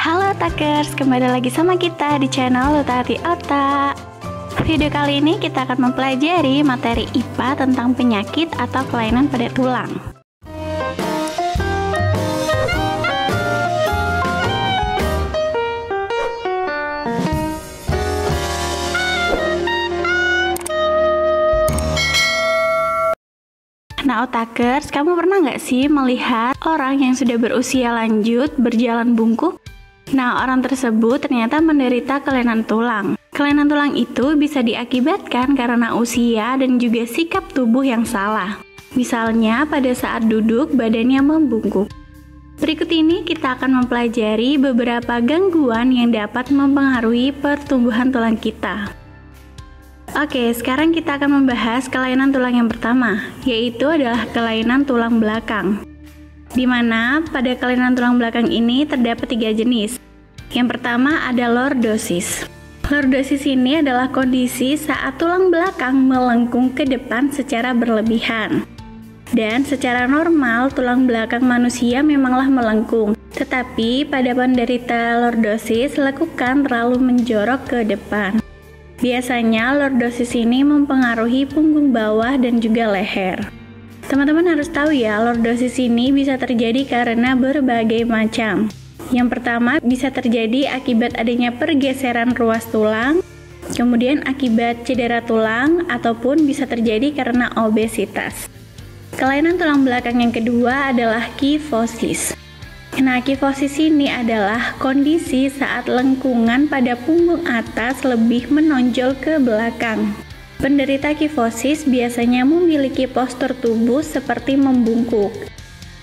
Halo Takers, kembali lagi sama kita di channel Lutati Otak. Video kali ini kita akan mempelajari materi IPA tentang penyakit atau kelainan pada tulang. Nah, Otakers, kamu pernah nggak sih melihat orang yang sudah berusia lanjut berjalan bungkuk? Nah, orang tersebut ternyata menderita kelainan tulang. Kelainan tulang itu bisa diakibatkan karena usia dan juga sikap tubuh yang salah. Misalnya, pada saat duduk, badannya membungkuk. Berikut ini kita akan mempelajari beberapa gangguan yang dapat mempengaruhi pertumbuhan tulang kita. Oke, sekarang kita akan membahas kelainan tulang yang pertama, yaitu adalah kelainan tulang belakang. Di mana pada kelainan tulang belakang ini terdapat 3 jenis. Yang pertama ada lordosis. Lordosis ini adalah kondisi saat tulang belakang melengkung ke depan secara berlebihan. Dan secara normal tulang belakang manusia memanglah melengkung, tetapi pada penderita lordosis lekukan terlalu menjorok ke depan. Biasanya lordosis ini mempengaruhi punggung bawah dan juga leher. Teman-teman harus tahu ya, lordosis ini bisa terjadi karena berbagai macam. Yang pertama bisa terjadi akibat adanya pergeseran ruas tulang, kemudian akibat cedera tulang, ataupun bisa terjadi karena obesitas. Kelainan tulang belakang yang kedua adalah kifosis. Nah, kifosis ini adalah kondisi saat lengkungan pada punggung atas lebih menonjol ke belakang. Penderita kifosis biasanya memiliki postur tubuh seperti membungkuk.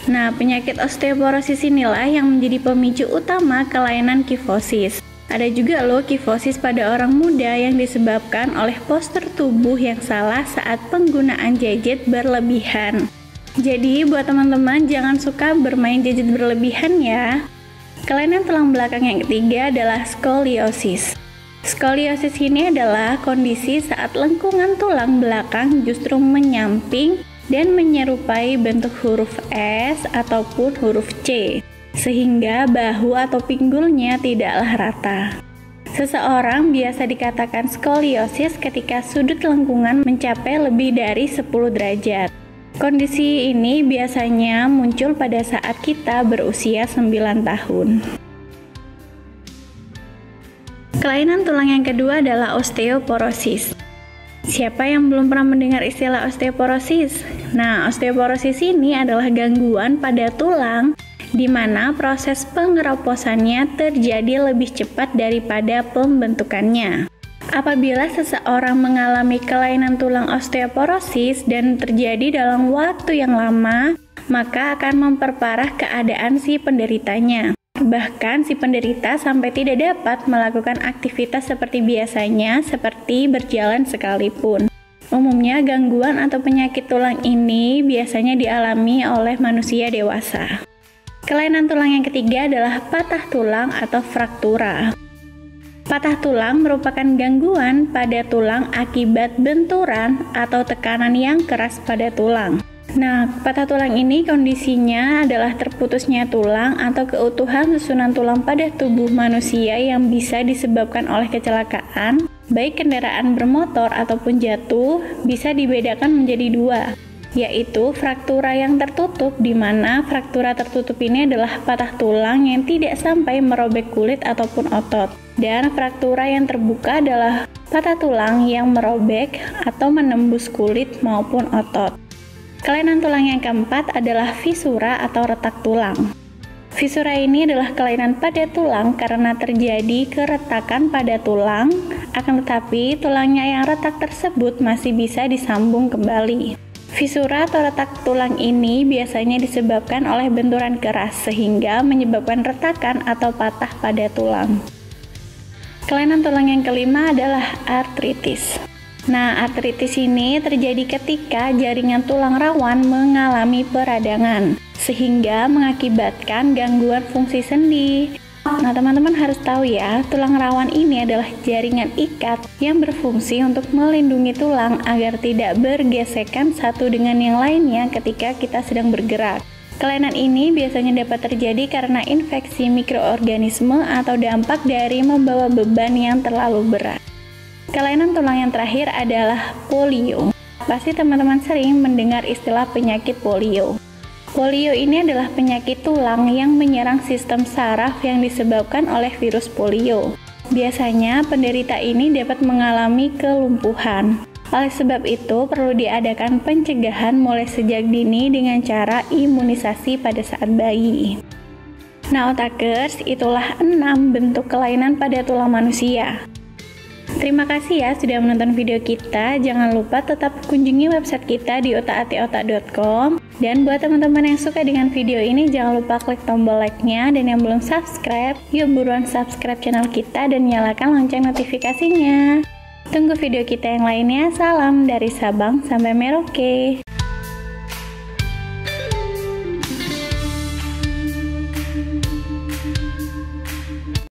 Nah, penyakit osteoporosis inilah yang menjadi pemicu utama kelainan kifosis. Ada juga loh kifosis pada orang muda yang disebabkan oleh postur tubuh yang salah saat penggunaan gadget berlebihan. Jadi buat teman-teman jangan suka bermain gadget berlebihan ya. Kelainan tulang belakang yang ketiga adalah skoliosis. Skoliosis ini adalah kondisi saat lengkungan tulang belakang justru menyamping dan menyerupai bentuk huruf S ataupun huruf C, sehingga bahu atau pinggulnya tidaklah rata. Seseorang biasa dikatakan skoliosis ketika sudut lengkungan mencapai lebih dari 10 derajat. Kondisi ini biasanya muncul pada saat kita berusia 9 tahun. Kelainan tulang yang kedua adalah osteoporosis. Siapa yang belum pernah mendengar istilah osteoporosis? Nah, osteoporosis ini adalah gangguan pada tulang di mana proses pengeroposannya terjadi lebih cepat daripada pembentukannya. Apabila seseorang mengalami kelainan tulang osteoporosis dan terjadi dalam waktu yang lama, maka akan memperparah keadaan si penderitanya. Bahkan si penderita sampai tidak dapat melakukan aktivitas seperti biasanya, seperti berjalan sekalipun. Umumnya gangguan atau penyakit tulang ini biasanya dialami oleh manusia dewasa. Kelainan tulang yang ketiga adalah patah tulang atau fraktura. Patah tulang merupakan gangguan pada tulang akibat benturan atau tekanan yang keras pada tulang. Nah, patah tulang ini kondisinya adalah terputusnya tulang atau keutuhan susunan tulang pada tubuh manusia yang bisa disebabkan oleh kecelakaan, baik kendaraan bermotor ataupun jatuh, bisa dibedakan menjadi 2, yaitu fraktura yang tertutup, di mana fraktura tertutup ini adalah patah tulang yang tidak sampai merobek kulit ataupun otot. Dan fraktura yang terbuka adalah patah tulang yang merobek atau menembus kulit maupun otot. Kelainan tulang yang keempat adalah fisura atau retak tulang. Fisura ini adalah kelainan pada tulang karena terjadi keretakan pada tulang, akan tetapi tulangnya yang retak tersebut masih bisa disambung kembali. Fisura atau retak tulang ini biasanya disebabkan oleh benturan keras sehingga menyebabkan retakan atau patah pada tulang. Kelainan tulang yang kelima adalah artritis. Nah, artritis ini terjadi ketika jaringan tulang rawan mengalami peradangan, sehingga mengakibatkan gangguan fungsi sendi. Nah, teman-teman harus tahu ya, tulang rawan ini adalah jaringan ikat yang berfungsi untuk melindungi tulang agar tidak bergesekan satu dengan yang lainnya ketika kita sedang bergerak. Kelainan ini biasanya dapat terjadi karena infeksi mikroorganisme atau dampak dari membawa beban yang terlalu berat. Kelainan tulang yang terakhir adalah polio. Pasti teman-teman sering mendengar istilah penyakit polio. Polio ini adalah penyakit tulang yang menyerang sistem saraf yang disebabkan oleh virus polio. Biasanya penderita ini dapat mengalami kelumpuhan. Oleh sebab itu, perlu diadakan pencegahan mulai sejak dini dengan cara imunisasi pada saat bayi. Nah, otakers, itulah 6 bentuk kelainan pada tulang manusia. Terima kasih ya sudah menonton video kita. Jangan lupa tetap kunjungi website kita di otak-ati-otak.com. Dan buat teman-teman yang suka dengan video ini, jangan lupa klik tombol like-nya. Dan yang belum subscribe, yuk buruan subscribe channel kita dan nyalakan lonceng notifikasinya. Tunggu video kita yang lainnya. Salam dari Sabang sampai Merauke.